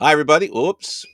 Hi, everybody. Oops.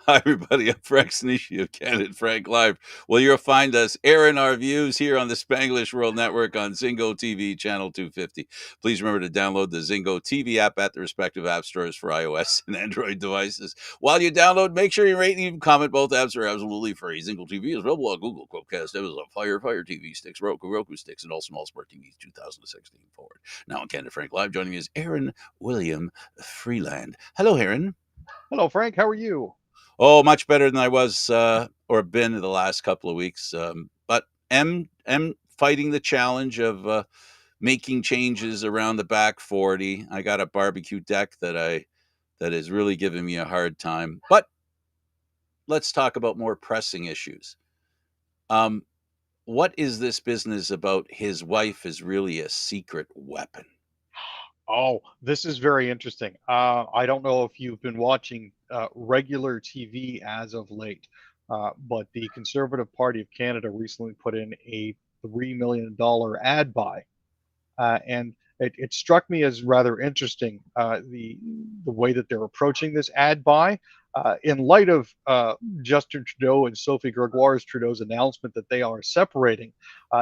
Hi, everybody. I'm Frank Stanisci of Candid Frank Live. Well, you'll find us airing our views here on the Spanglish World Network on Zingo TV, channel 250. Please remember to download the Zingo TV app at the respective app stores for iOS and Android devices. While you download, make sure you rate and even comment. Both apps are absolutely free. Zingo TV is available on Google, Chromecast, Amazon Fire TV sticks, Roku sticks, and all small smart TVs 2016 forward. Now on Candid Frank Live, joining me is Aaron William Freeland. Hello, Aaron. Hello, Frank. How are you? Oh, much better than I was or been in the last couple of weeks. But am fighting the challenge of making changes around the back 40. I got a barbecue deck that is really giving me a hard time. But let's talk about more pressing issues. Um, what is this business about his wife is really a secret weapon? Oh, this is very interesting. I don't know if you've been watching regular TV as of late, but the Conservative Party of Canada recently put in a $3 million ad buy, and it struck me as rather interesting the way that they're approaching this ad buy. In light of Justin Trudeau and Sophie Gregoire's Trudeau's announcement that they are separating,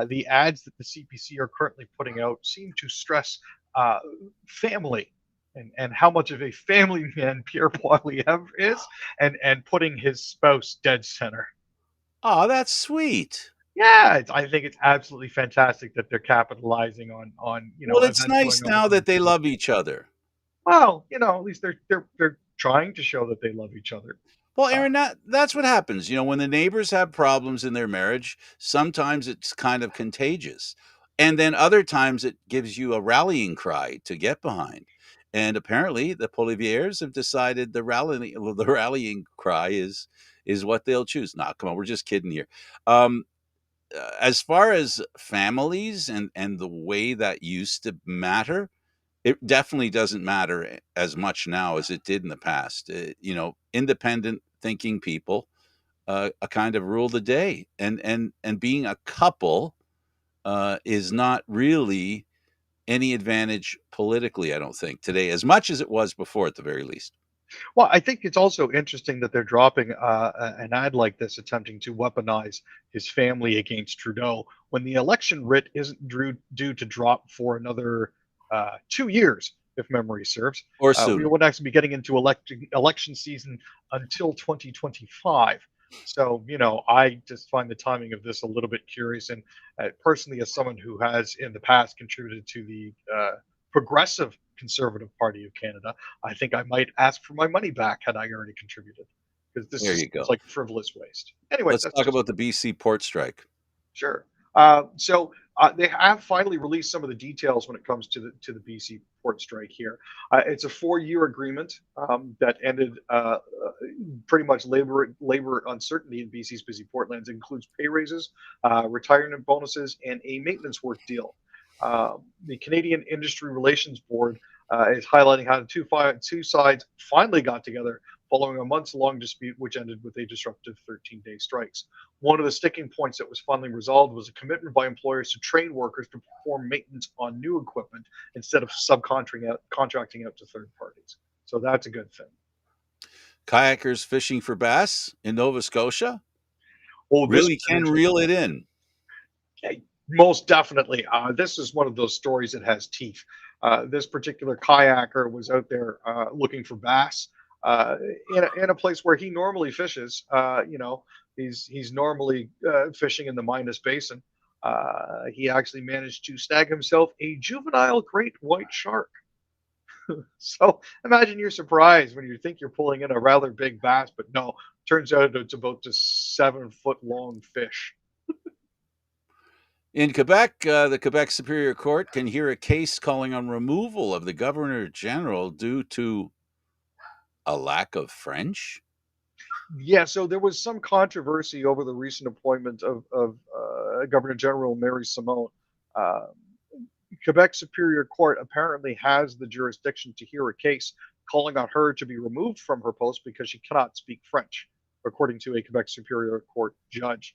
the ads that the CPC are currently putting out seem to stress uh, family and how much of a family man Pierre Poilievre is, and putting his spouse dead center. Oh, that's sweet. Yeah, I think it's absolutely fantastic that they're capitalizing on Well, it's events nice going on now within the that they Conservative. love each other. Well, at least they're trying to show that they love each other. Well, Uh, Aaron, that's what happens. When the neighbors have problems in their marriage, sometimes it's kind of contagious. And then other times it gives you a rallying cry to get behind. And apparently the Poliviers have decided the rallying cry is what they'll choose. Nah, come on, we're just kidding here. Um, as far as families and the way that used to matter, it definitely doesn't matter as much now as it did in the past. Independent thinking people a kind of rule the day, and being a couple is not really any advantage politically. I don't think today as much as it was before, at the very least. well, I think it's also interesting that they're dropping an ad like this, attempting to weaponize his family against Trudeau when the election writ isn't due to drop for another 2 years, if memory serves. Or We sooner. won't actually be getting into election season until 2025. So, I just find the timing of this a little bit curious. And personally, as someone who has in the past contributed to the progressive Conservative Party of Canada, I think I might ask for my money back had I already contributed, because this There just you seems go. like frivolous waste. Anyways, Let's that's talk just about the BC port strike. sure. So they have finally released some of the details when it comes to the BC port strike here. It's a 4-year agreement that ended pretty much labor uncertainty in BC's busy portlands. It includes pay raises, retirement bonuses, and a maintenance work deal. The Canadian Industry Relations Board is highlighting how the two sides finally got together following a months-long dispute which ended with a disruptive 13-day strikes. One of the sticking points that was finally resolved was a commitment by employers to train workers to perform maintenance on new equipment instead of contracting out to third parties. So that's a good thing. Kayakers fishing for bass in Nova Scotia Oh, this really was an can interesting reel one. it in. Okay, most definitely. This is one of those stories that has teeth. This particular kayaker was out there looking for bass uh, in a place where he normally fishes. He's normally fishing in the Minas Basin. He actually managed to snag himself a juvenile great white shark. So imagine your surprise when you think you're pulling in a rather big bass, but no, turns out it's about this 7 foot long fish. In Quebec, the Quebec Superior Court can hear a case calling on removal of the Governor General due to a lack of French. Yeah, so there was some controversy over the recent appointment of Governor General Mary Simone. Uh, Quebec Superior Court apparently has the jurisdiction to hear a case calling on her to be removed from her post because she cannot speak French, according to a Quebec Superior Court judge.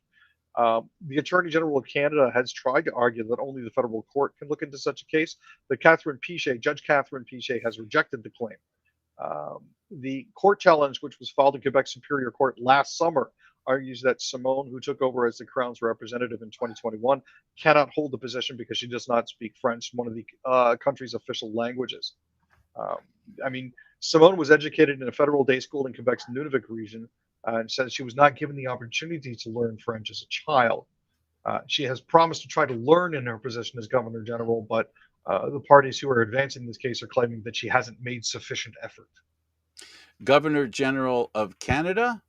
The Attorney General of Canada has tried to argue that only the federal court can look into such a case, but Judge Catherine Pichet has rejected the claim. The court challenge, which was filed in Quebec Superior Court last summer, argues that Simone, who took over as the Crown's representative in 2021, cannot hold the position because she does not speak French, one of the country's official languages. Um, I mean, Simone was educated in a federal day school in Quebec's Nunavut region and says she was not given the opportunity to learn French as a child. She has promised to try to learn in her position as Governor General, but the parties who are advancing this case are claiming that she hasn't made sufficient effort. Governor General of Canada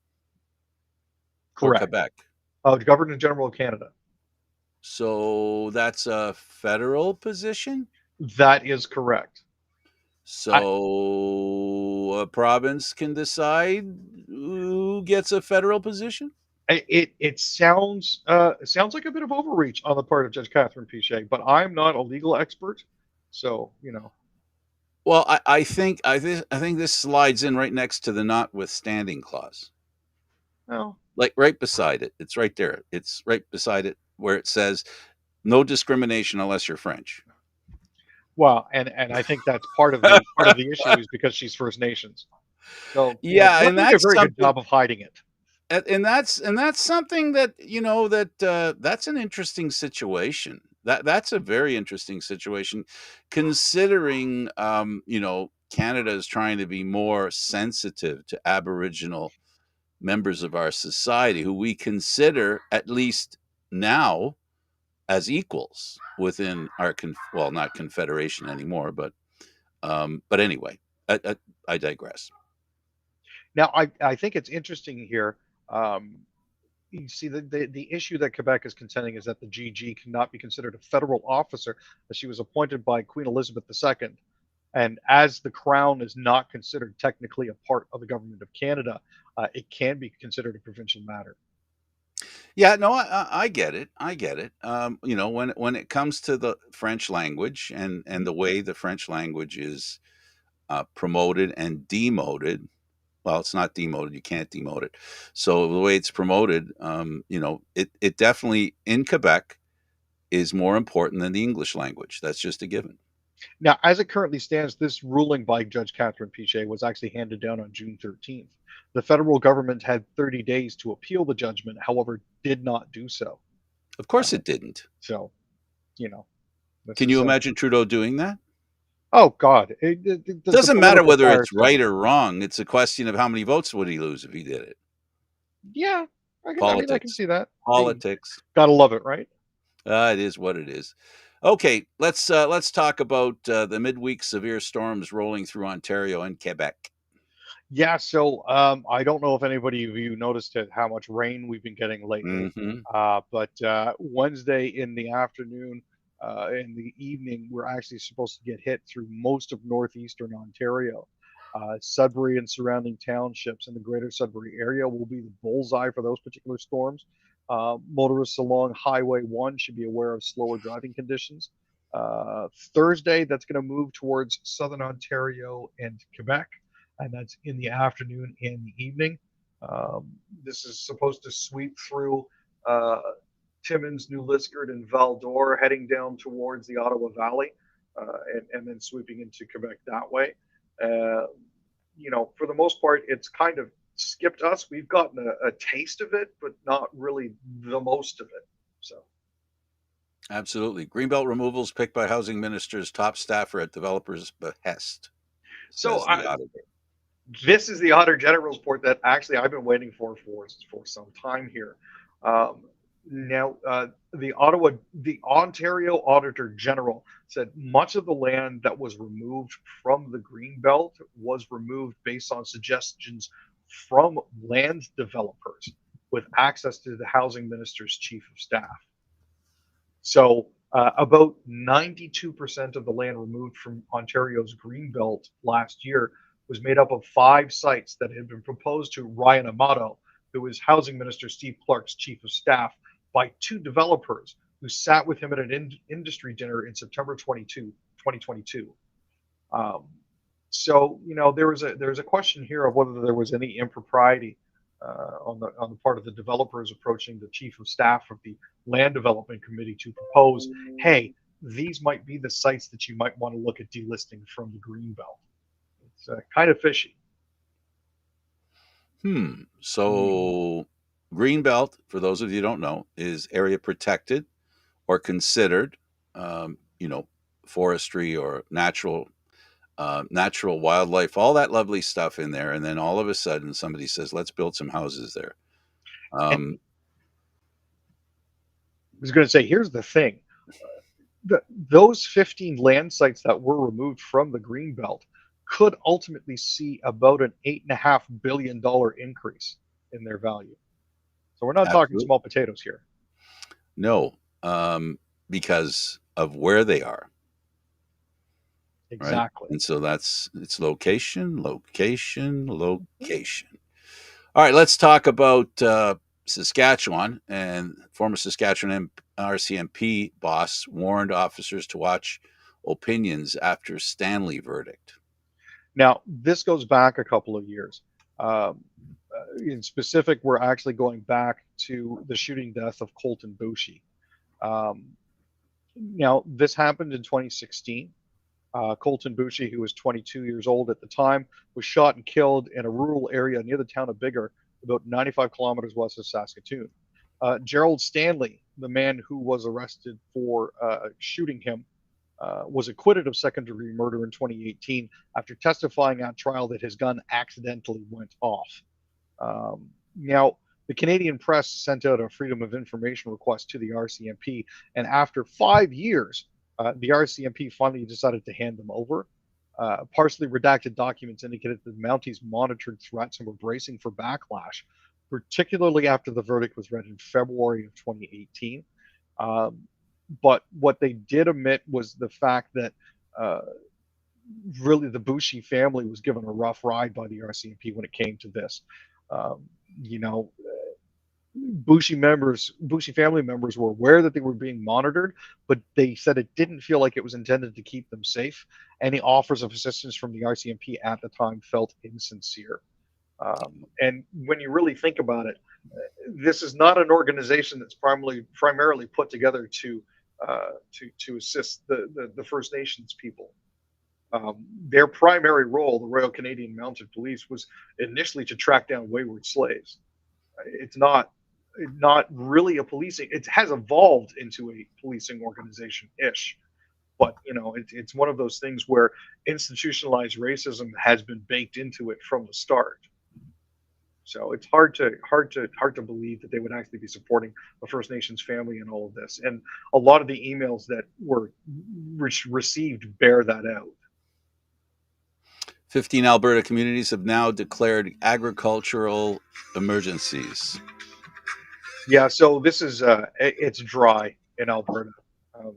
or Correct. Quebec? Governor General of Canada. So that's a federal position? That is correct. I, So a province can decide who gets a federal position? it sounds like a bit of overreach on the part of Judge Catherine Pichet, but I'm not a legal expert, so Well, I think this slides in right next to the notwithstanding clause. no. Like right beside it. It's right there. It's right beside it where it says no discrimination unless you're French. Well, and I think that's part of the issue is because she's First Nations. So Yeah, they don't and do a that's very good something job of hiding it. and that's something that that's an interesting situation. That's a very interesting situation, considering Canada is trying to be more sensitive to Aboriginal members of our society, who we consider, at least now, as equals within our well, not confederation anymore, but anyway, I digress. Now, I think it's interesting here. Um, you see, the issue that Quebec is contending is that the GG cannot be considered a federal officer, as she was appointed by Queen Elizabeth II. And as the Crown is not considered technically a part of the government of Canada, it can be considered a provincial matter. Yeah, no, I get it. I get it. When it comes to the French language and the way the French language is promoted and demoted. Well, it's not demoted. You can't demote it. So the way it's promoted, it definitely in Quebec is more important than the English language. That's just a given. Now, as it currently stands, this ruling by Judge Catherine Pichet was actually handed down on June 13th. The federal government had 30 days to appeal the judgment, however, did not do so. Of course, Uh, it didn't. so, you know, this Can is you imagine Trudeau doing that? oh God, the Doesn't matter political whether fire is it's still right or wrong. It's a question of how many votes would he lose if he did it. yeah. I can Politics, see that. Hey, politics. gotta love it, right? It is what it is. Okay, let's talk about the midweek severe storms rolling through Ontario and Quebec. Yeah, so I don't know if anybody of you noticed it, how much rain we've been getting lately. Hmm. But Wednesday in the afternoon, in the evening, we're actually supposed to get hit through most of northeastern Ontario. Sudbury and surrounding townships in the greater Sudbury area will be the bullseye for those particular storms. Motorists along Highway 1 should be aware of slower driving conditions. Thursday, that's going to move towards southern Ontario and Quebec, and that's in the afternoon and the evening. Um, this is supposed to sweep through uh, Timmins, New Liskeard, and Val d'Or, heading down towards the Ottawa Valley, and then sweeping into Quebec that way. Uh, for the most part, it's kind of skipped us. We've gotten a taste of it, but not really the most of it. So, Absolutely. Greenbelt removals picked by housing minister's top staffer at developer's behest, so says the auditor. this is the Auditor General's report that actually I've been waiting for some time here. Um, now, the Ontario Auditor General said much of the land that was removed from the Greenbelt was removed based on suggestions from land developers with access to the housing minister's chief of staff. So, about 92% of the land removed from Ontario's Greenbelt last year was made up of 5 sites that had been proposed to Ryan Amato, who is Housing Minister Steve Clark's chief of staff, by 2 developers who sat with him at an industry dinner in September 2022. Um, so, there was a question here of whether there was any impropriety on the part of the developers approaching the chief of staff of the land development committee to propose, hey, these might be the sites that you might want to look at delisting from the green belt. It's kind of fishy. Mm. So, greenbelt, for those of you who don't know, is area protected or considered, you know, forestry or natural wildlife, all that lovely stuff in there. And then all of a sudden, somebody says, "Let's build some houses there." And Um, I was going to say, here's the thing: those 15 land sites that were removed from the green belt could ultimately see about an $8.5 billion increase in their value. So we're not talking Absolutely, small potatoes here. no, because of where they are, right? Exactly. And so that's it's location, location, location. All right, let's talk about Saskatchewan. And former Saskatchewan RCMP boss warned officers to watch opinions after Stanley verdict. Now, this goes back a couple of years. Um, in specific, we're actually going back to the shooting death of Colton Boushie. Um, now, this happened in 2016. Colton Boushie, who was 22 years old at the time, was shot and killed in a rural area near the town of Biggar, about 95 kilometers west of Saskatoon. Gerald Stanley, the man who was arrested for shooting him, was acquitted of second degree murder in 2018 after testifying at trial that his gun accidentally went off. Now, the Canadian press sent out a Freedom of Information request to the RCMP, and after 5 years, the RCMP finally decided to hand them over. Partially redacted documents indicated that the Mounties monitored threats and were bracing for backlash, particularly after the verdict was read in February of 2018. Um, but what they did omit was the fact that uh, really the Boushie family was given a rough ride by the RCMP when it came to this. Um, you know, Boushie family members were aware that they were being monitored, but they said it didn't feel like it was intended to keep them safe. Any offers of assistance from the RCMP at the time felt insincere. And when you really think about it, this is not an organization that's primarily put together to assist the First Nations people. Their primary role, the Royal Canadian Mounted Police, was initially to track down wayward slaves. It's not really a policing. It has evolved into a policing organization ish, but it's one of those things where institutionalized racism has been baked into it from the start. So it's hard to believe that they would actually be supporting a First Nations family in all of this. And a lot of the emails that were received bear that out. 15 Alberta communities have now declared agricultural emergencies. Yeah, so this is it's dry in Alberta. Um,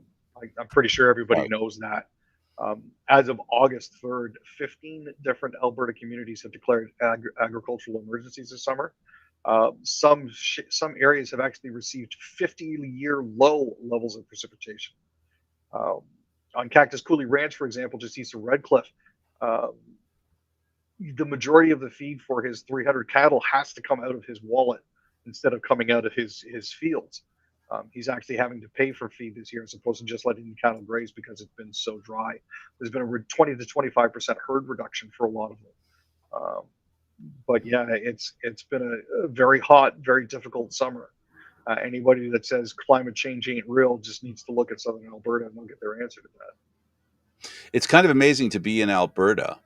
I'm pretty sure everybody Right. knows that. As of August 3rd, 15 different Alberta communities have declared agricultural emergencies this summer. Some areas have actually received 50-year low levels of precipitation. Um, on Cactus Coulee Ranch, for example, just east of Redcliffe, um, the majority of the feed for his 300 cattle has to come out of his wallet instead of coming out of his fields. He's actually having to pay for feed this year as opposed to just letting the cattle graze because it's been so dry. There's been a 20 to 25% herd reduction for a lot of them. Um, but yeah, it's been a very hot, very difficult summer. Anybody that says climate change ain't real just needs to look at southern Alberta and they'll get their answer to that. It's kind of amazing to be in Alberta,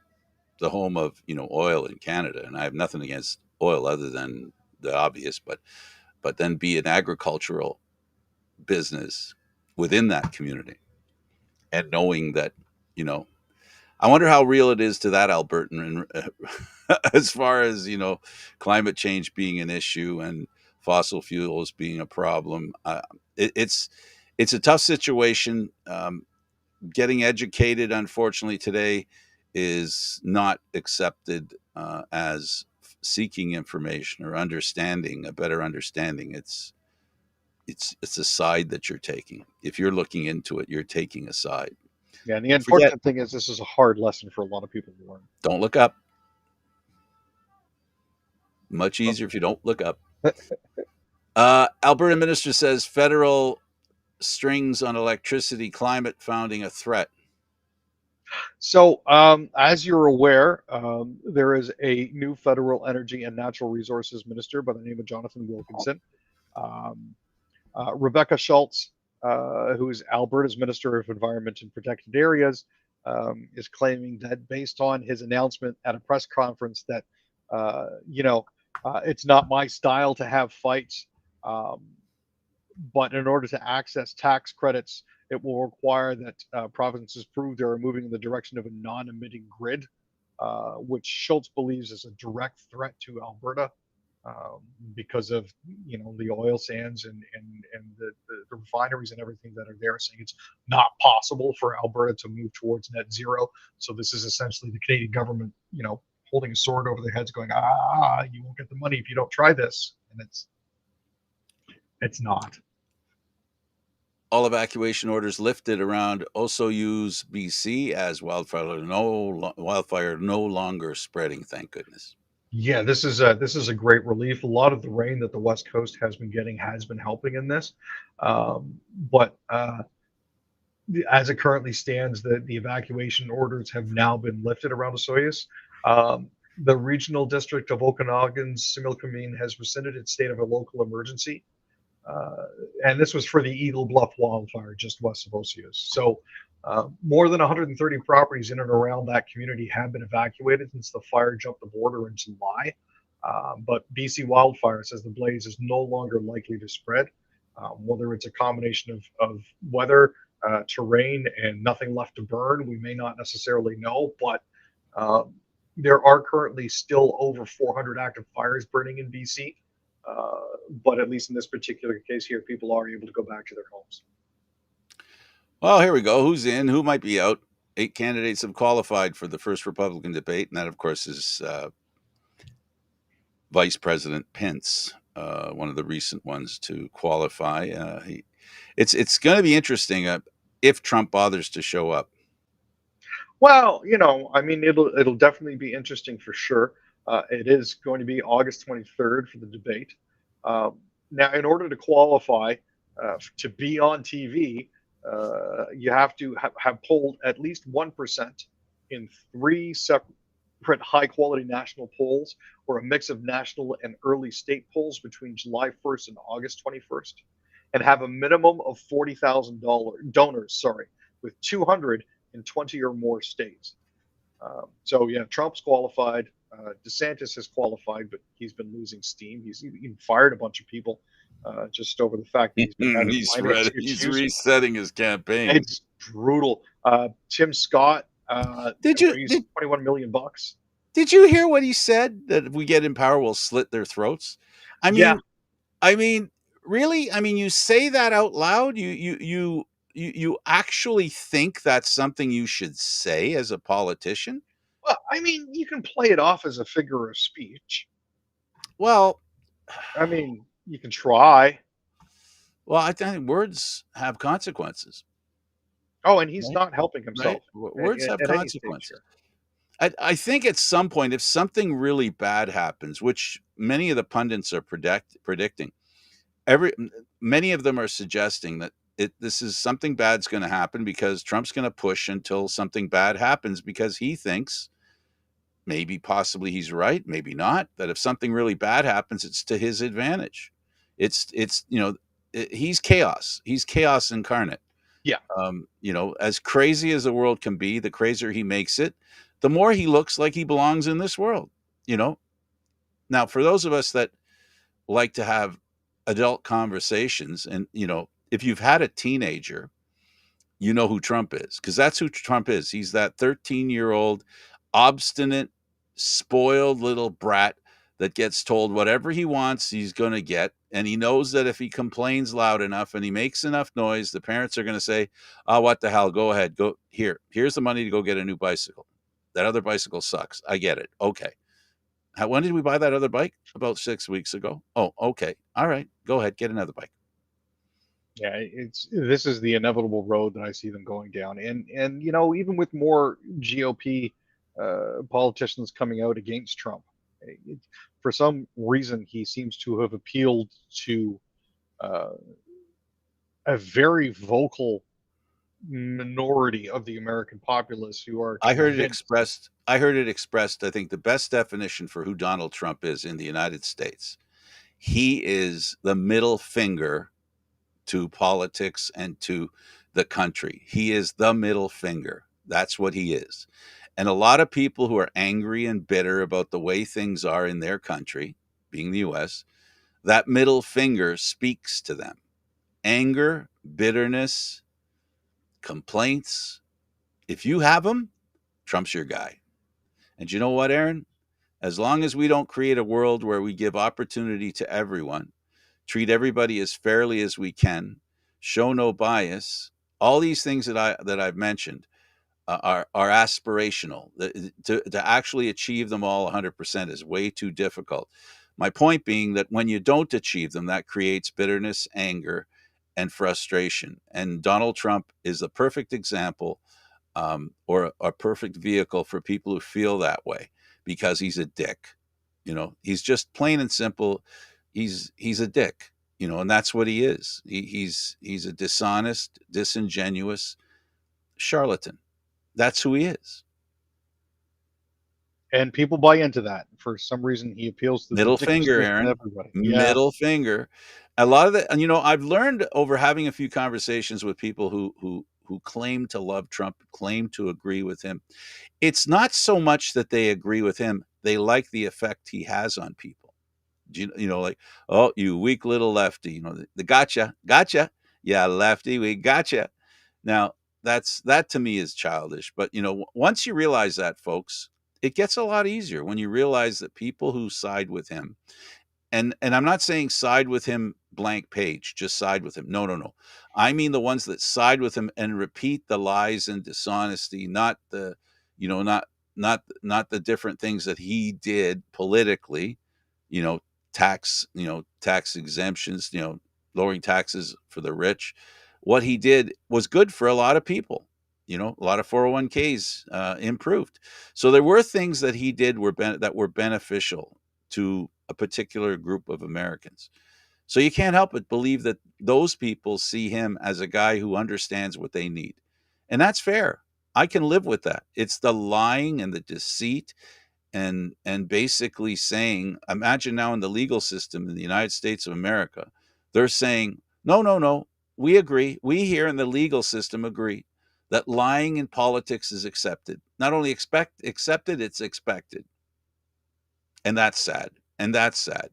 the home of oil in Canada, and I have nothing against oil other than the obvious, but then be an agricultural business within that community, and knowing that you know I wonder how real it is to that Albertan, as far as climate change being an issue and fossil fuels being a problem. It's a tough situation. Getting educated, unfortunately, today is not accepted as seeking information or understanding a better understanding. It's a side that you're taking. If you're looking into it, you're taking a side. Yeah, and the And forget, unfortunate thing is this is a hard lesson for a lot of people to learn. don't look up. Much easier if you don't look up. Alberta minister says federal strings on electricity climate founding a threat. So, as you're aware, there is a new federal energy and natural resources minister by the name of Jonathan Wilkinson. Um, Rebecca Schultz, who is Alberta's Minister of Environment and Protected Areas, is claiming that based on his announcement at a press conference that, you know, it's not my style to have fights, um, but in order to access tax credits, it will require that provinces prove they are moving in the direction of a non-emitting grid, which Schultz believes is a direct threat to Alberta um, because of the oil sands and the refineries and everything that are there, saying it's not possible for Alberta to move towards net zero. So this is essentially the Canadian government, holding a sword over their heads, going, you won't get the money if you don't try this, and it's not. All evacuation orders lifted around Osoyoos, BC, as wildfire no longer spreading. Thank goodness. Yeah, this is a great relief. A lot of the rain that the West Coast has been getting has been helping in this, but as it currently stands, the evacuation orders have now been lifted around Osoyoos. The regional district of Okanagan's Similkameen has rescinded its state of a local emergency, uh, and this was for the Eagle Bluff wildfire just west of Osoyoos. So, more than 130 properties in and around that community have been evacuated since the fire jumped the border in July. But BC Wildfire says the blaze is no longer likely to spread. Whether it's a combination of weather, terrain, and nothing left to burn, we may not necessarily know. But um, there are currently still over 400 active fires burning in BC. Uh, but at least in this particular case here, people are able to go back to their homes. Well, here we go. Who's in? Who might be out? 8 candidates have qualified for the first Republican debate, and that, of course, is Vice President Pence, one of the recent ones to qualify. It's going to be interesting if Trump bothers to show up. Well, I mean, it'll definitely be interesting for sure. It is going to be August 23rd for the debate. Um, Now, in order to qualify to be on TV, you have to have polled at least 1% in three separate high quality national polls or a mix of national and early state polls between July 1st and August 21st, and have a minimum of $40,000 donors, sorry, with 220 or more states. So yeah, Trump's qualified. DeSantis has qualified, but he's been losing steam. He's even fired a bunch of people just over the fact that he's been having finance He's issues. resetting his campaign. It's brutal. Tim Scott, Did you he's did 21 million bucks. did you hear what he said? That if we get in power, we'll slit their throats. I Yeah, mean, I mean, really? I mean, you say that out loud? You actually think that's something you should say as a politician? well, I mean, you can play it off as a figure of speech. Well, I mean, you can try. well, I think words have consequences, Oh, and he's right? not helping Right? himself Words have at any stage consequences. here. I think at some point, if something really bad happens, which many of the pundits are predicting, every many of them are suggesting that this is something bad's going to happen because Trump's going to push until something bad happens because he thinks maybe possibly he's right, maybe not, that if something really bad happens, it's to his advantage. It's he's chaos. He's chaos incarnate. Yeah. As crazy as the world can be, the crazier he makes it, the more he looks like he belongs in this world. You know. Now, for those of us that like to have adult conversations, and if you've had a teenager, you know who Trump is, because that's who Trump is. He's that 13-year-old obstinate, spoiled little brat that gets told whatever he wants he's going to get, and he knows that if he complains loud enough and he makes enough noise, the parents are going to say, oh, what the hell, go ahead, go here's the money to go get a new bicycle. That other bicycle sucks. I get it. Okay. When did we buy that other bike? About 6 weeks ago. Oh, okay. All right. Go ahead, get another bike. Yeah, it's this is the inevitable road that I see them going down, and even with more GOP politicians coming out against Trump, it, for some reason he seems to have appealed to uh, a very vocal minority of the American populace who are I heard it convinced. expressed. I heard it expressed. I think the best definition for who Donald Trump is in the United States. He is the middle finger to politics and to the country. He is the middle finger. That's what he is. And a lot of people who are angry and bitter about the way things are in their country, being the US, that middle finger speaks to them. Anger, bitterness, complaints. If you have them, Trump's your guy. And you know what, Aaron? As long as we don't create a world where we give opportunity to everyone, treat everybody as fairly as we can, show no bias, all these things that I've mentioned are aspirational. To actually achieve them all 100% is way too difficult. My point being that when you don't achieve them, that creates bitterness, anger, and frustration. And Donald Trump is the perfect example, or a perfect vehicle for people who feel that way, because he's a dick. He's just plain and simple. He's a dick. And that's what he is. He's a dishonest, disingenuous charlatan. That's who he is. And people buy into that. For some reason, he appeals to the Middle finger, dickest in Aaron. everybody. Yeah. Middle finger. A lot of the, and I've learned over having a few conversations with people who claim to love Trump, claim to agree with him. It's not so much that they agree with him; they like the effect he has on people. Like, oh, you weak little lefty. The gotcha, yeah, lefty, we gotcha. Now, that to me is childish. But once you realize that, folks, it gets a lot easier when you realize that people who side with him, and I'm not saying side with him blank page, just side with him. No, no, no. I mean the ones that side with him and repeat the lies and dishonesty, not the, not the different things that he did politically, you know, tax exemptions, lowering taxes for the rich. What he did was good for a lot of people. A lot of 401ks improved. So there were things that he did that were beneficial to a particular group of Americans. So you can't help but believe that those people see him as a guy who understands what they need. And that's fair. I can live with that. It's the lying and the deceit, and basically saying, imagine now in the legal system in the United States of America, they're saying, no, no, no, we agree. We here in the legal system agree that lying in politics is accepted. Not only accepted, it's expected. And that's sad. And that's sad.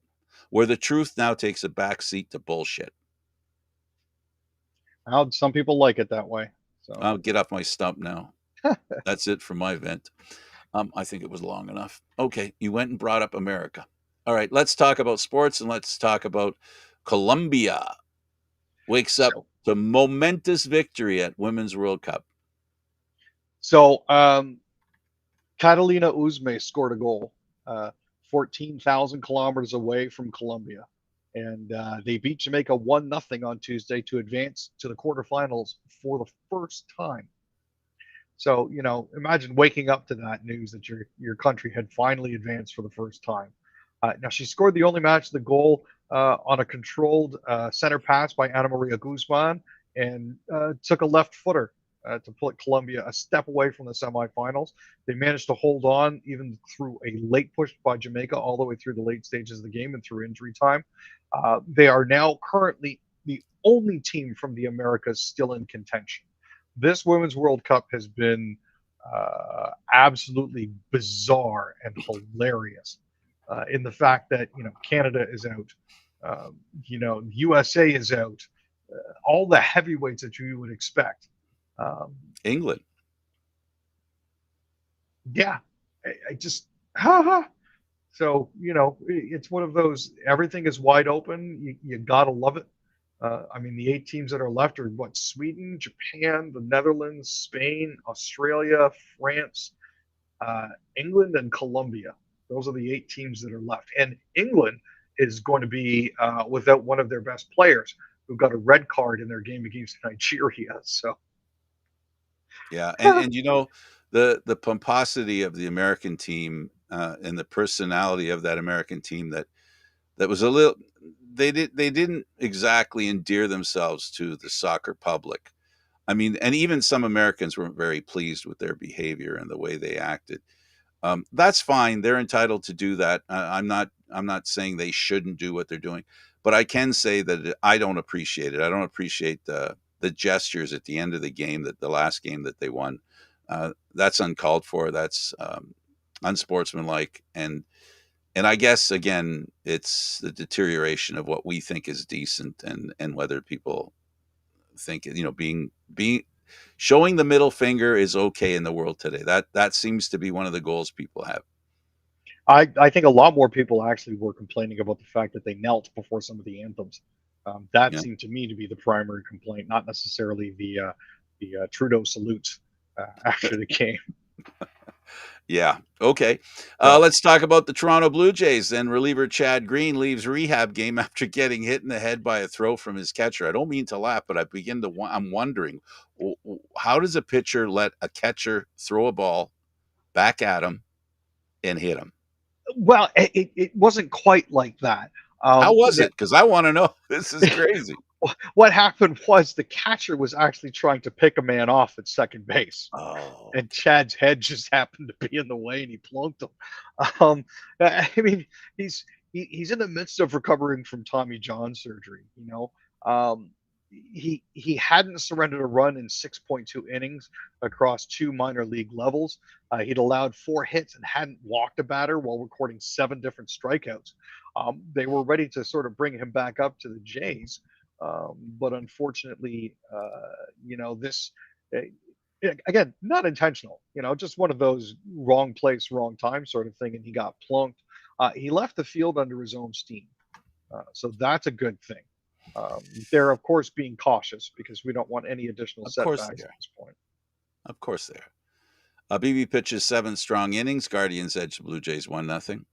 Where the truth now takes a backseat to bullshit. How some people like it that way. So, I'll get off my stump now. That's it for my vent. I think it was long enough. Okay, you went and brought up America. All right, let's talk about sports, and let's talk about Colombia. Wakes up so, to momentous victory at Women's World Cup. so, Catalina Uzme scored a goal, 14,000 kilometers away from Colombia. And they beat Jamaica 1-0 on Tuesday to advance to the quarterfinals for the first time. So, imagine waking up to that news that your country had finally advanced for the first time. Now, she scored the only match the goal on a controlled center pass by Ana Maria Guzman, and took a left footer to put Colombia a step away from the semifinals. They managed to hold on even through a late push by Jamaica all the way through the late stages of the game and through injury time. They are now currently the only team from the Americas still in contention. This Women's World Cup has been absolutely bizarre and hilarious in the fact that Canada is out, USA is out, all the heavyweights that you would expect. Um, England. yeah, I just ha ha. So it's one of those. Everything is wide open. You gotta love it. I mean, the 8 teams that are left are what? Sweden, Japan, the Netherlands, Spain, Australia, France, England, and Colombia. Those are the 8 teams that are left. And England is going to be without one of their best players, who got a red card in their game against Nigeria. So, Yeah, and the pomposity of the American team, and the personality of that American team, that was a little, they didn't exactly endear themselves to the soccer public. I mean, and even some Americans weren't very pleased with their behavior and the way they acted. That's fine; they're entitled to do that. I'm not. I'm not saying they shouldn't do what they're doing, but I can say that I don't appreciate it. I don't appreciate the gestures at the end of the game, that the last game that they won. That's uncalled for. That's unsportsmanlike, and I guess again, it's the deterioration of what we think is decent, and whether people think, being showing the middle finger is okay in the world today. That seems to be one of the goals people have. I think a lot more people actually were complaining about the fact that they knelt before some of the anthems. That Yeah. seemed to me to be the primary complaint, not necessarily the Trudeau salute after the game. Yeah. Okay. Yeah. Let's talk about the Toronto Blue Jays. Then reliever Chad Green leaves rehab game after getting hit in the head by a throw from his catcher. I don't mean to laugh, but I'm wondering, how does a pitcher let a catcher throw a ball back at him and hit him? Well, it wasn't quite like that. How was Yeah, it? Because I want to know. This is crazy. what happened was the catcher was actually trying to pick a man off at second base, Oh, and Chad's head just happened to be in the way, and he plunked him. Um, I mean, he's in the midst of recovering from Tommy John surgery. He hadn't surrendered a run in 6.2 innings across two minor league levels. He'd allowed 4 hits and hadn't walked a batter while recording 7 different strikeouts. They were ready to sort of bring him back up to the Jays, but unfortunately, this uh, again, not intentional, just one of those wrong place, wrong time sort of thing, and he got plunked. He left the field under his own steam, so that's a good thing. They're of course being cautious because we don't want any additional of course setbacks they at are. this point. Of course they are. BB pitches 7 strong innings. Guardians edge the Blue Jays 1-0.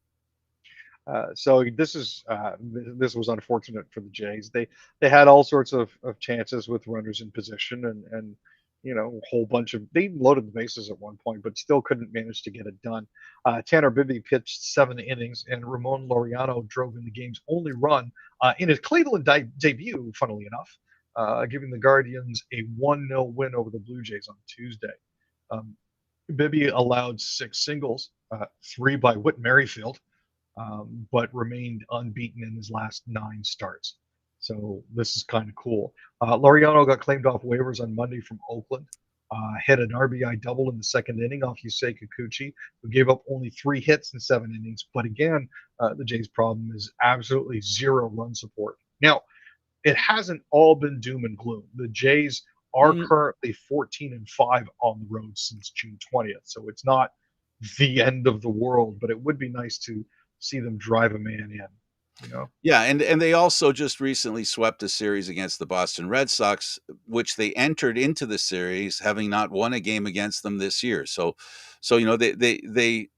So this was unfortunate for the Jays. They had all sorts of chances with runners in position, and a whole bunch of, they loaded the bases at one point, but still couldn't manage to get it done. Tanner Bibby pitched 7 innings, and Ramon Laureano drove in the game's only run in his Cleveland debut. Funnily enough, giving the Guardians a 1-0 win over the Blue Jays on Tuesday. Um, Bibby allowed 6 singles, 3 by Whit Merrifield, but remained unbeaten in his last 9 starts. So this is kind of cool. Laureano got claimed off waivers on Monday from Oakland. Hit an RBI double in the second inning off Yusei Kikuchi, who gave up only 3 hits in 7 innings. But again, the Jays' problem is absolutely zero run support. Now, it hasn't all been doom and gloom. The Jays are Mm, currently 14-5 on the road since June 20th, so it's not the end of the world. But it would be nice to see them drive a man in. You know, yeah, and they also just recently swept a series against the Boston Red Sox, which they entered into the series having not won a game against them this year. So they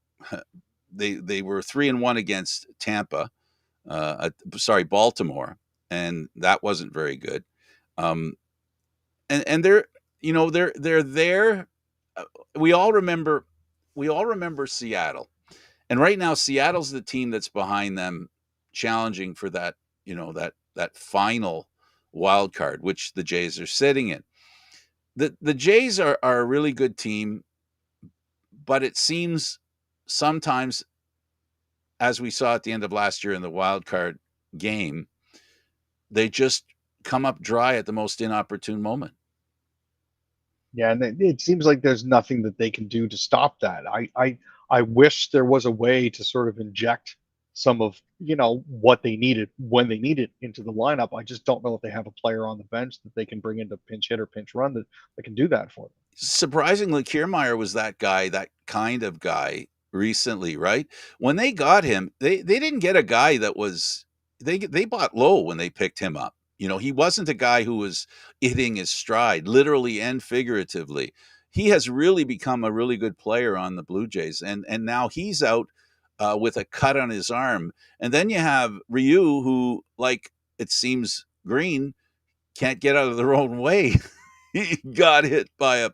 were 3-1 against Tampa. Sorry, Baltimore, and that wasn't very good. Um, and they're there. Uh, we all remember Seattle, and right now Seattle's the team that's behind them, challenging for that that final wild card, which the Jays are sitting in. The Jays are a really good team, but it seems sometimes, as we saw at the end of last year in the wild card game, they just come up dry at the most inopportune moment. yeah, and it seems like there's nothing that they can do to stop that. I wish there was a way to sort of inject some of what they needed when they need it into the lineup. I just don't know if they have a player on the bench that they can bring into pinch hit or pinch run that can do that for them. Surprisingly, Kiermaier was that guy, that kind of guy recently, right? When they got him, they didn't get a guy that was they bought low when they picked him up. He wasn't a guy who was hitting his stride, literally and figuratively. He has really become a really good player on the Blue Jays, and now he's out with a cut on his arm. And then you have Ryu, who, like it seems, Green can't get out of their own way. He got hit by a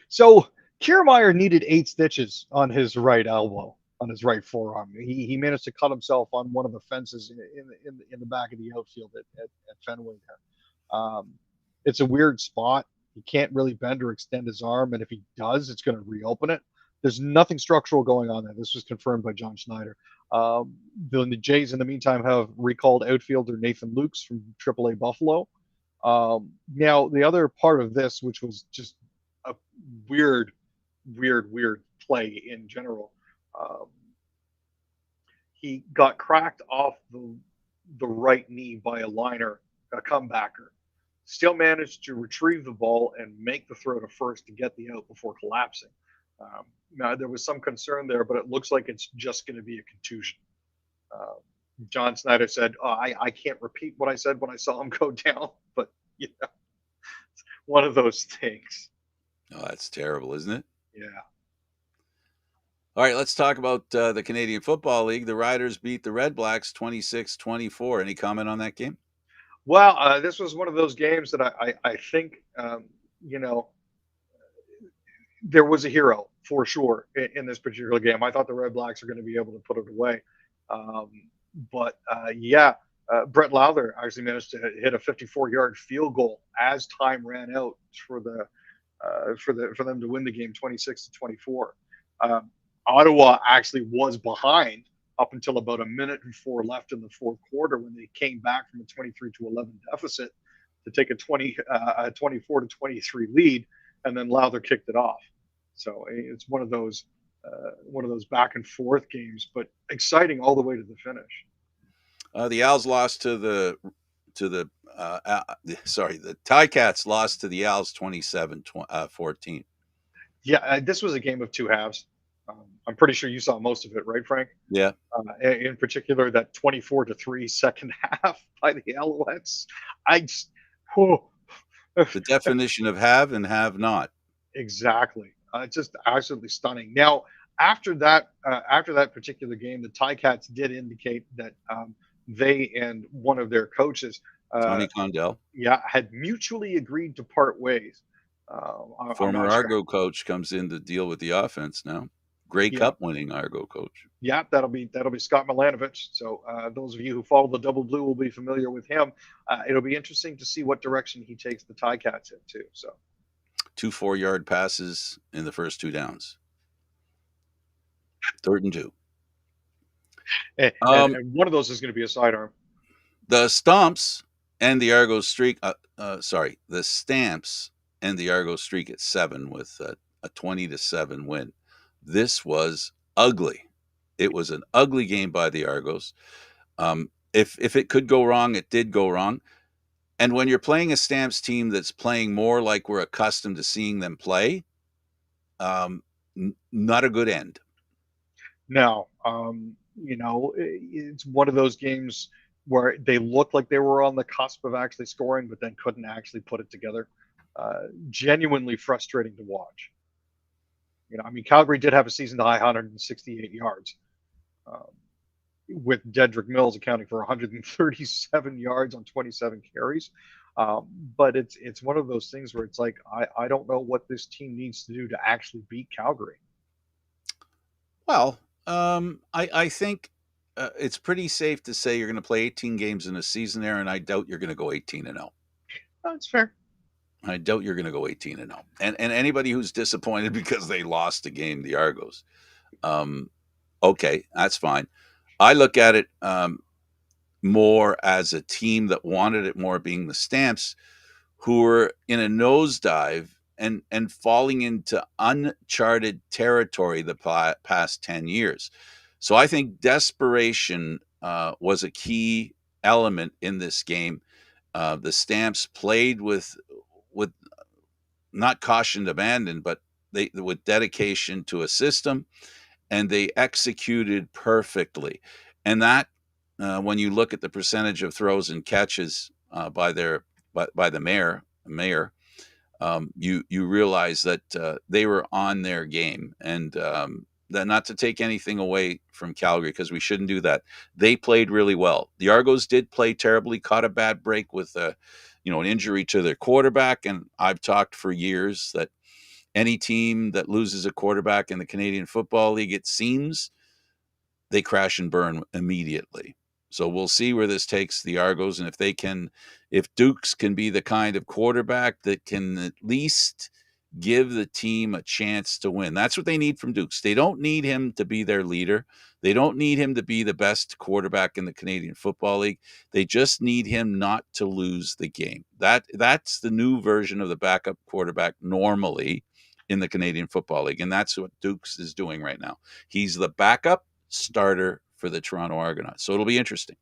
So Kiermaier needed 8 stitches on his right elbow, on his right forearm. He managed to cut himself on one of the fences in the back of the outfield at Fenway there. Um, it's a weird spot. He can't really bend or extend his arm, and if he does, it's going to reopen it. There's nothing structural going on there. This was confirmed by John Schneider. The Jays, in the meantime, have recalled outfielder Nathan Lukes from AAA Buffalo. Now, the other part of this, which was just a weird, weird play in general, um, he got cracked off the right knee by a liner, a comebacker. Still managed to retrieve the ball and make the throw to first to get the out before collapsing. Now, there was some concern there, but it looks like it's just going to be a contusion. Uh, John Snyder said, I can't repeat what I said when I saw him go down, but you know, one of those things. Oh, that's terrible, isn't it? Yeah. All right, let's talk about the Canadian Football League. The Riders beat the Red Blacks 26-24. Any comment on that game? Well, this was one of those games that I think, you know, there was a hero for sure in this particular game. I thought the Red Blacks are going to be able to put it away. Um, but Brett Lowther actually managed to hit a 54-yard field goal as time ran out for them to win the game 26-24. Ottawa actually was behind up until about a minute and four left in the fourth quarter when they came back from a 23-11 deficit to take a 24-23 lead, and then Lowther kicked it off. So it's one of those back and forth games, but exciting all the way to the finish. The Owls lost the Ticats lost to the Owls 27-14. Yeah, this was a game of two halves. I'm pretty sure you saw most of it, right, Frank? Yeah. In particular, that 24-3 second half by the Alouettes. I just, whew. The definition of have and have not. Exactly. Just absolutely stunning. Now, after that particular game, the Ticats did indicate that they and one of their coaches, uh, Tony Condell, yeah, had mutually agreed to part ways. I'm former not sure. Argo coach, comes in to deal with the offense now. Grey Yeah, Cup winning Argo coach. yeah, that'll be Scott Milanovich. So those of you who follow the Double Blue will be familiar with him. It'll be interesting to see what direction he takes the Ticats into. So 2 4-yard passes in the first two downs. 3rd and 2. and one of those is going to be a sidearm. The Stomps and the Argo streak. The Stamps and the Argo streak at 7 with a 20-7 win. This was ugly. It was an ugly game by the Argos. If it could go wrong, it did go wrong. And when you're playing a Stamps team that's playing more like we're accustomed to seeing them play, not a good end. No, it's one of those games where they looked like they were on the cusp of actually scoring, but then couldn't actually put it together. Genuinely frustrating to watch. Calgary did have a season high 168 yards, um, with Dedrick Mills accounting for 137 yards on 27 carries. But it's one of those things where it's like I don't know what this team needs to do to actually beat Calgary. Well, I think it's pretty safe to say you're going to play 18 games in a season there, and I doubt you're going to go 18-0. That's fair. I doubt you're going to go 18-0. And anybody who's disappointed because they lost the game, the Argos, okay, that's fine. I look at it more as a team that wanted it more, being the Stamps, who were in a nosedive and falling into uncharted territory the past 10 years. So I think desperation was a key element in this game. The Stamps played with not caution abandon, but they with dedication to a system, and they executed perfectly. And that, when you look at the percentage of throws and catches by the mayor, you realize that they were on their game, and that, not to take anything away from Calgary, because we shouldn't do that. They played really well. The Argos did play terribly, caught a bad break with an injury to their quarterback, and I've talked for years that any team that loses a quarterback in the Canadian Football League, it seems they crash and burn immediately. So we'll see where this takes the Argos, and if Dukes can be the kind of quarterback that can at least give the team a chance to win. That's what they need from Dukes. They don't need him to be their leader. They don't need him to be the best quarterback in the Canadian Football League. They just need him not to lose the game. That's the new version of the backup quarterback normally in the Canadian Football League, and that's what Dukes is doing right now. He's the backup starter for the Toronto Argonauts. So it'll be interesting.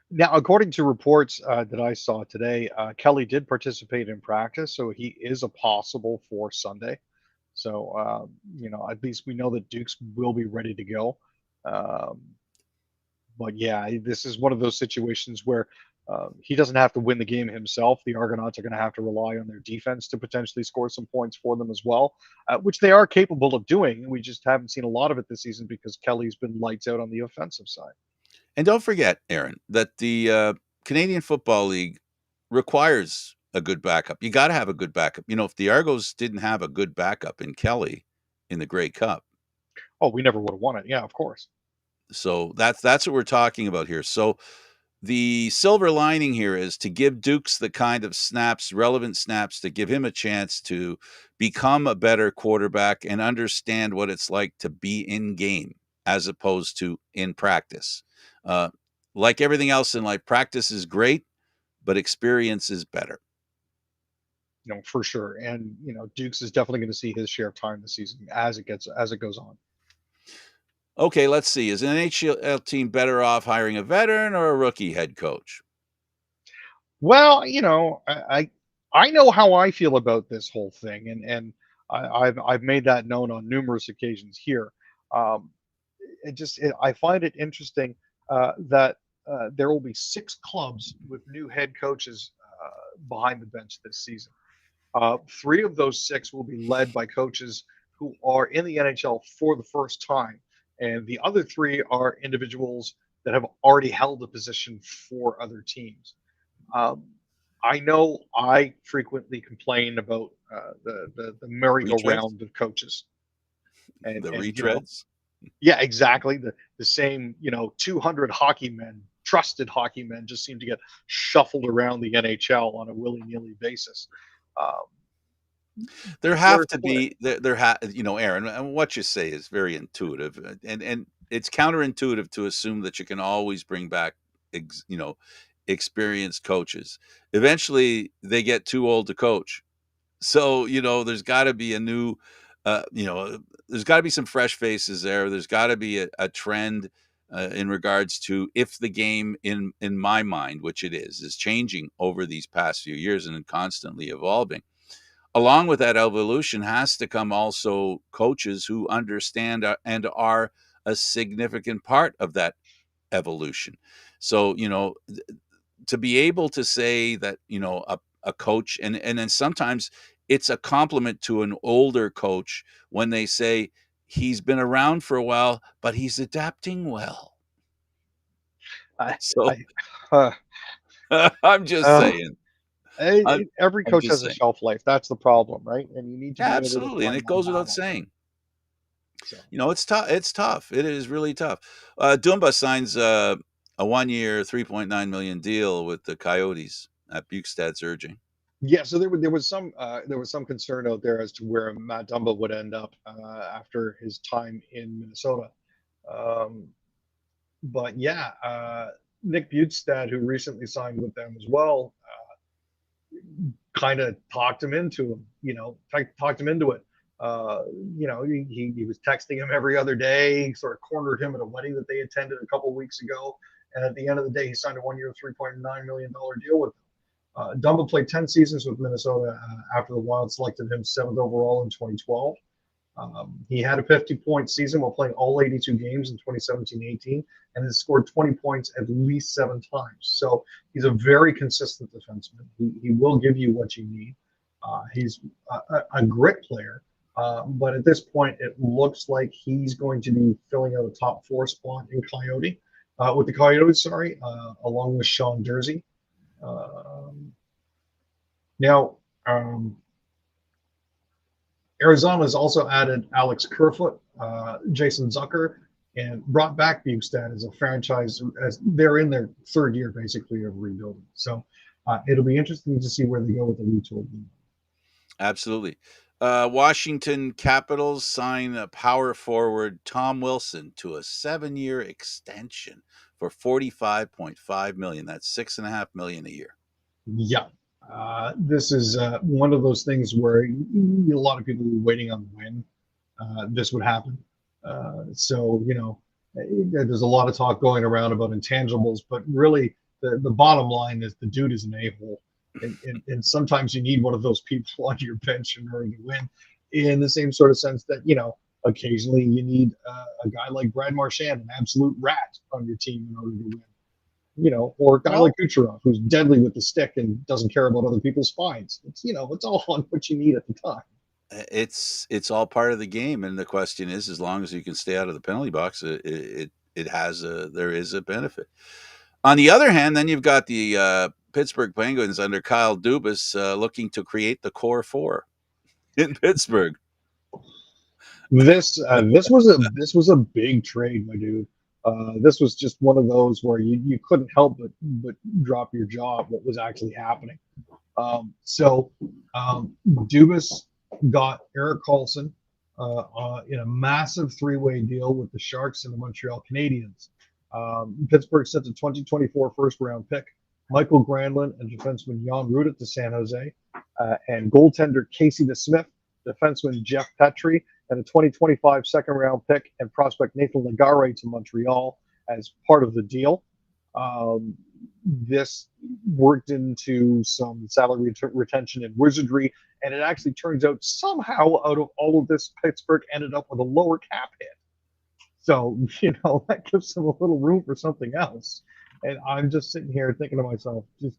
Now, according to reports that I saw today, Kelly did participate in practice, so he is a possible for Sunday. So, at least we know that Dukes will be ready to go. Um, but yeah, this is one of those situations where he doesn't have to win the game himself. The Argonauts are going to have to rely on their defense to potentially score some points for them as well, which they are capable of doing. We just haven't seen a lot of it this season because Kelly's been lights out on the offensive side. And don't forget, Aaron, that the Canadian Football League requires a good backup. You got to have a good backup. If the Argos didn't have a good backup in Kelly in the Grey Cup, Oh, we never would have won it. Yeah, of course. so that's what we're talking about here. So the silver lining here is to give Dukes the kind of snaps, relevant snaps, to give him a chance to become a better quarterback and understand what it's like to be in game as opposed to in practice. Uh, like everything else in life, practice is great, but experience is better. For sure. And Dukes is definitely going to see his share of time this season as it goes on. Okay, let's see. Is an NHL team better off hiring a veteran or a rookie head coach? Well, I know how I feel about this whole thing, and I've made that known on numerous occasions here. Um, I find it interesting that there will be 6 clubs with new head coaches behind the bench this season. 3 of those 6 will be led by coaches who are in the NHL for the first time, and the other 3 are individuals that have already held a position for other teams. Um, I know I frequently complain about the Retreads? merry-go-round of coaches, The and retreads? yeah, exactly. The same 200 hockey men, trusted hockey men, just seem to get shuffled around the NHL on a willy-nilly basis. Um, There where have to be Aaron, and what you say is very intuitive, and it's counterintuitive to assume that you can always bring back ex, you know experienced coaches. Eventually they get too old to coach. So, there's got to be a new uh, you know there's got to be some fresh faces there. There's got to be a trend in regards to, if the game, in my mind, which it is changing over these past few years and constantly evolving. Along with that evolution has to come also coaches who understand and are a significant part of that evolution. So, to be able to say that, a coach, and then sometimes it's a compliment to an older coach when they say he's been around for a while, but he's adapting well. I, So I, uh, I'm just uh, saying. I'm, every I'm coach just has a saying. shelf life. That's the problem, right? And you need to Yeah, be able to absolutely. And find it that goes without balance. saying. So. It's tough. It's tough. It is really tough. Dumba signs a 1 year, 3.9 million deal with the Coyotes at Bukestad's urging. Yeah, so there was some concern out there as to where Matt Dumba would end up after his time in Minnesota. Um, but yeah, Nick Butestad, who recently signed with them as well, kind of talked him into him. Talked him into it. Uh, he was texting him every other day. Sort of cornered him at a wedding that they attended a couple of weeks ago, and at the end of the day, he signed a 1 year, $3.9 million deal with them. Dumba played 10 seasons with Minnesota after the Wild selected him 7th overall in 2012. He had a 50-point season while playing all 82 games in 2017-18 and has scored 20 points at least 7 times. So he's a very consistent defenseman. He will give you what you need. He's a grit player, but at this point, it looks like he's going to be filling out a top 4 spot in with the Coyotes, along with Sean Durzi. Now, Arizona has also added Alex Kerfoot, Jason Zucker, and brought back Bugstad as a franchise as they're in their third year basically of rebuilding. So it'll be interesting to see where they go with the retool. Absolutely. Washington Capitals sign a power forward Tom Wilson to a 7-year extension for 45.5 million. That's 6.5 million a year. Yeah. This is one of those things where a lot of people were waiting on when this would happen. So, there's a lot of talk going around about intangibles, but really the bottom line is the dude is an a-hole. And sometimes you need one of those people on your bench in order to win, in the same sort of sense that, occasionally you need a guy like Brad Marchand, an absolute rat on your team in order to win. Or a guy like Well, Kucherov, who's deadly with the stick and doesn't care about other people's spines. It's all on what you need at the time. it's all part of the game, and the question is, as long as you can stay out of the penalty box, it has a there is a benefit. On the other hand, then you've got the Pittsburgh Penguins under Kyle Dubas looking to create the core four in Pittsburgh. This was a big trade, my dude. This was just one of those where you couldn't help but drop your jaw at what was actually happening. So Dubas got Eric Carlson in a massive three-way deal with the Sharks and the Montreal Canadiens. Pittsburgh sent a 2024 first-round pick, Michael Granlund, and defenseman Jan Rudit to San Jose, and goaltender Casey DeSmith, defenseman Jeff Petrie, and a 2025 second-round pick and prospect Nathan Legare to Montreal as part of the deal. This worked into some salary retention and wizardry, and it actually turns out somehow out of all of this, Pittsburgh ended up with a lower cap hit. So, that gives them a little room for something else. And I'm just sitting here thinking to myself, just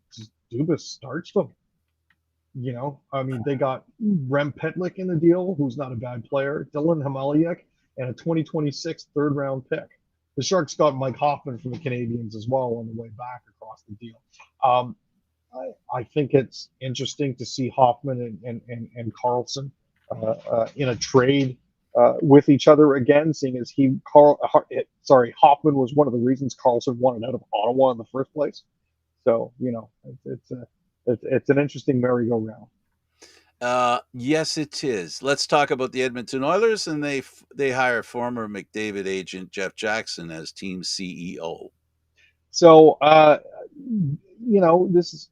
Dubas starts them. I mean, they got Rem Pitlick in the deal, who's not a bad player, Dylan Hamaliak, and a 2026 third round pick. The Sharks got Mike Hoffman from the Canadiens as well on the way back across the deal. I think it's interesting to see Hoffman and Carlson in a trade with each other again, seeing as Hoffman was one of the reasons Carlson wanted out of Ottawa in the first place. So it's an interesting merry-go-round. Yes, it is. Let's talk about the Edmonton Oilers, and they hire former McDavid agent Jeff Jackson as team CEO. So this is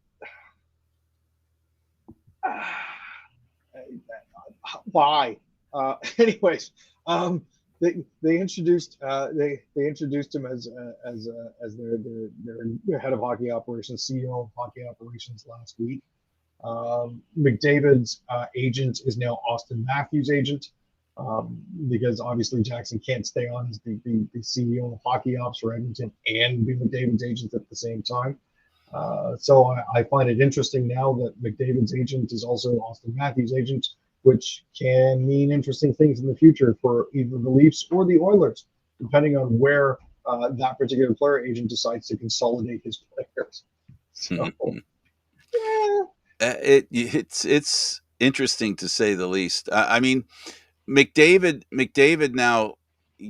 why. Anyways, they introduced him as their head of hockey operations, CEO of hockey operations last week. McDavid's agent is now Austin Matthews' agent, because obviously Jackson can't stay on as the CEO of hockey ops for Edmonton and be McDavid's agent at the same time. So I find it interesting now that McDavid's agent is also Austin Matthews' agent, which can mean interesting things in the future for either the Leafs or the Oilers, depending on where that particular player agent decides to consolidate his players. So, yeah. It's interesting to say the least. I mean, McDavid now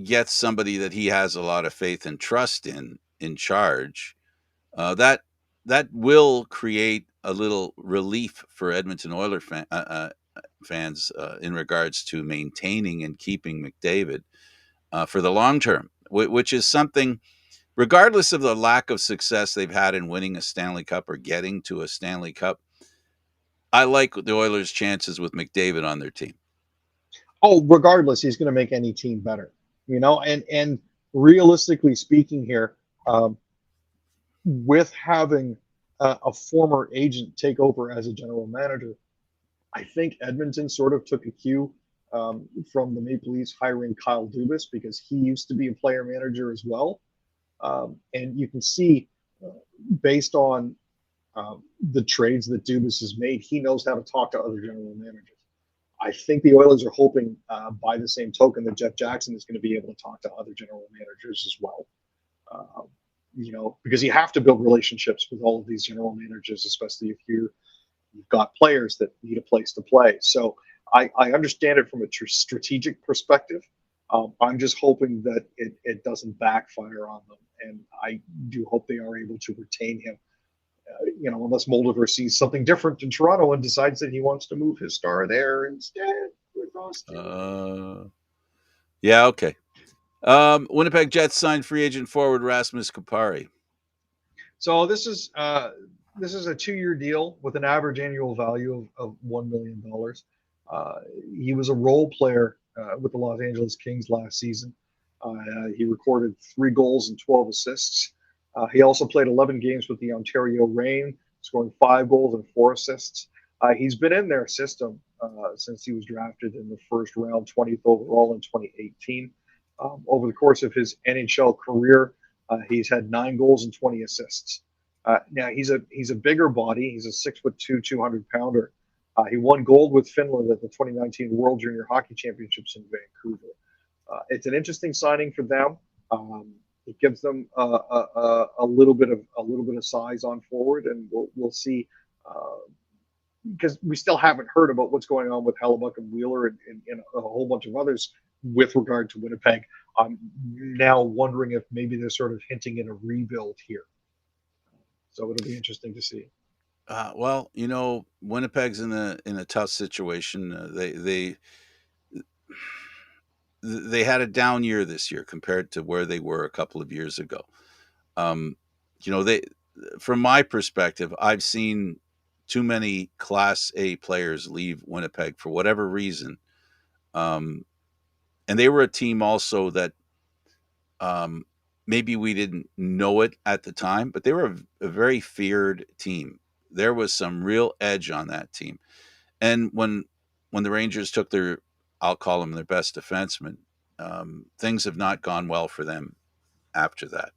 gets somebody that he has a lot of faith and trust in charge. That will create a little relief for Edmonton Oilers fans in regards to maintaining and keeping McDavid for the long term, which is something. Regardless of the lack of success they've had in winning a Stanley Cup or getting to a Stanley Cup, I like the Oilers' chances with McDavid on their team. Oh, regardless, he's going to make any team better, and realistically speaking here, with having a former agent take over as a general manager, I think Edmonton sort of took a cue from the Maple Leafs hiring Kyle Dubas, because he used to be a player manager as well. And you can see, based on the trades that Dubas has made, he knows how to talk to other general managers. I think the Oilers are hoping, by the same token, that Jeff Jackson is going to be able to talk to other general managers as well. Because you have to build relationships with all of these general managers, especially if you've got players that need a place to play. So I understand it from a strategic perspective. I'm just hoping that it doesn't backfire on them, and I do hope they are able to retain him. Unless Moldiver sees something different in Toronto and decides that he wants to move his star there instead with Austin. Uh, yeah, okay. Winnipeg Jets signed free agent forward Rasmus Kupari. So this is a 2-year deal with an average annual value of $1 million. Uh, he was a role player with the Los Angeles Kings last season. He recorded 3 goals and 12 assists. He also played 11 games with the Ontario Reign, scoring 5 goals and 4 assists. He's been in their system since he was drafted in the first round, 20th overall in 2018. Over the course of his NHL career, he's had 9 goals and 20 assists. Now he's a bigger body. He's a 6'2", 200 pounder. He won gold with Finland at the 2019 World Junior Hockey Championships in Vancouver. It's an interesting signing for them. It gives them a little bit of size on forward, and we'll see. Because we still haven't heard about what's going on with Hellebuck and Wheeler and a whole bunch of others with regard to Winnipeg. I'm now wondering if maybe they're sort of hinting at a rebuild here. So it'll be interesting to see. Well, Winnipeg's in a tough situation. They had a down year this year compared to where they were a couple of years ago. Um, they from my perspective, I've seen too many Class A players leave Winnipeg for whatever reason. Um, and they were a team also that um, maybe we didn't know it at the time, but they were a very feared team. There was some real edge on that team. And when the Rangers took their, I'll call them their best defenseman, things have not gone well for them after that.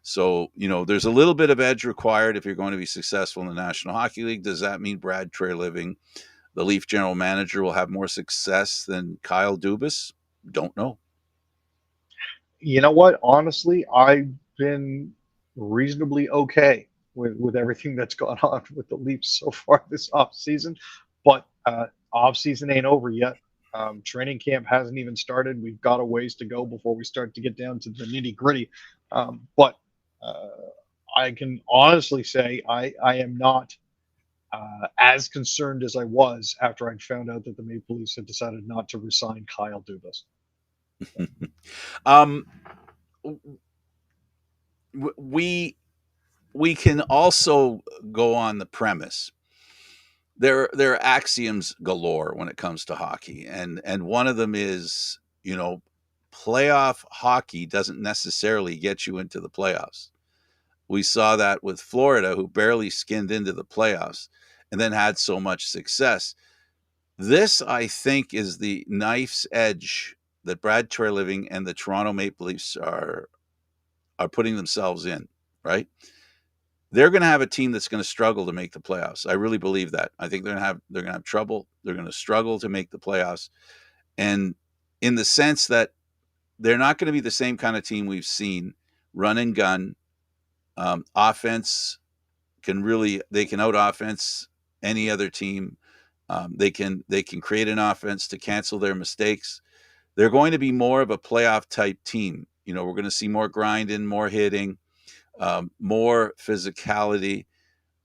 So, there's a little bit of edge required if you're going to be successful in the National Hockey League. Does that mean Brad Treliving, the Leaf general manager, will have more success than Kyle Dubas? Don't know. You know what? Honestly, I've been reasonably okay with everything that's gone on with the Leafs so far this off season, but off season ain't over yet. Training camp hasn't even started. We've got a ways to go before we start to get down to the nitty gritty. But uh, I can honestly say I am not as concerned as I was after I found out that the Maple Leafs had decided not to resign Kyle Dubas. um, we we can also go on the premise there are axioms galore when it comes to hockey, and one of them is playoff hockey doesn't necessarily get you into the playoffs. We saw that with Florida, who barely skinned into the playoffs and then had so much success. This, I think, is the knife's edge that Brad Treliving and the Toronto Maple Leafs are putting themselves in, right? They're going to have a team that's going to struggle to make the playoffs. I really believe that. I think they're going to have trouble. They're going to struggle to make the playoffs, and in the sense that they're not going to be the same kind of team we've seen run and gun. Offense they can out offense any other team. They can create an offense to cancel their mistakes. They're going to be more of a playoff type team. We're going to see more grinding, more hitting, more physicality.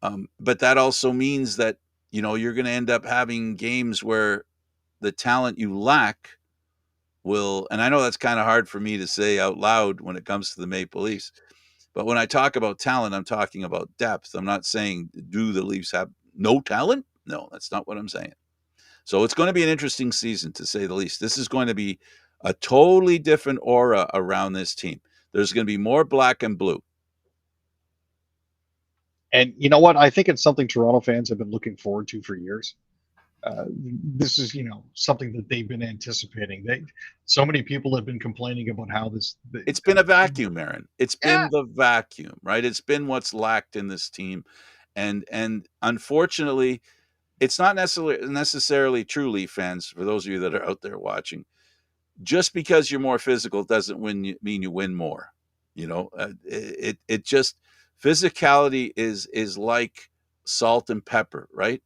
But that also means that you're going to end up having games where the talent you lack will. And I know that's kind of hard for me to say out loud when it comes to the Maple Leafs. But when I talk about talent, I'm talking about depth. I'm not saying do the Leafs have no talent? No, that's not what I'm saying. So it's going to be an interesting season, to say the least. This is going to be a totally different aura around this team. There's going to be more black and blue. And you know what? I think it's something Toronto fans have been looking forward to for years. This is, something that they've been anticipating. So many people have been complaining about how It's been a vacuum, Aaron. It's been yeah, the vacuum, right? It's been what's lacked in this team. And unfortunately, it's not necessarily true, Leaf fans, for those of you that are out there watching. Just because you're more physical doesn't mean you win more. It just physicality is like salt and pepper, right?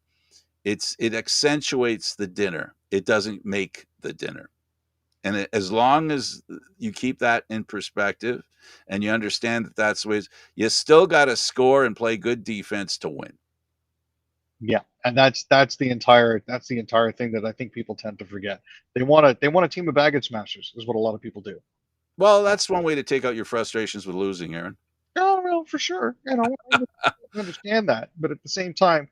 It accentuates the dinner. It doesn't make the dinner. And as long as you keep that in perspective and you understand that that's the way, you still got to score and play good defense to win. Yeah, and that's the entire thing that I think people tend to forget. They want a team of baggage smashers is what a lot of people do. Well, Uh, that's one way to take out your frustrations with losing, Aaron. oh well, for sure, I understand that, but at the same time,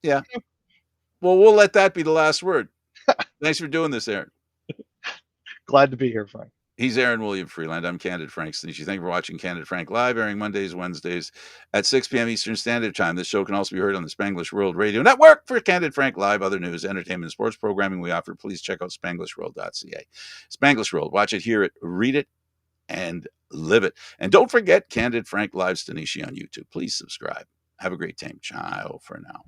Yeah. Well, we'll let that be the last word. Thanks for doing this, Aaron. glad to be here, Frank. He's Aaron William Freeland. I'm Candid Frank Stanisci. Thank you for watching Candid Frank Live, airing Mondays, Wednesdays at 6 p.m. Eastern Standard Time. This show can also be heard on the Spanglish World Radio Network. For Candid Frank Live, other news, entertainment, and sports programming we offer, please check out SpanglishWorld.ca. Spanglish World. Watch it, hear it, read it, and live it. And don't forget Candid Frank Live Stanisci on YouTube. Please subscribe. Have a great time. Ciao for now.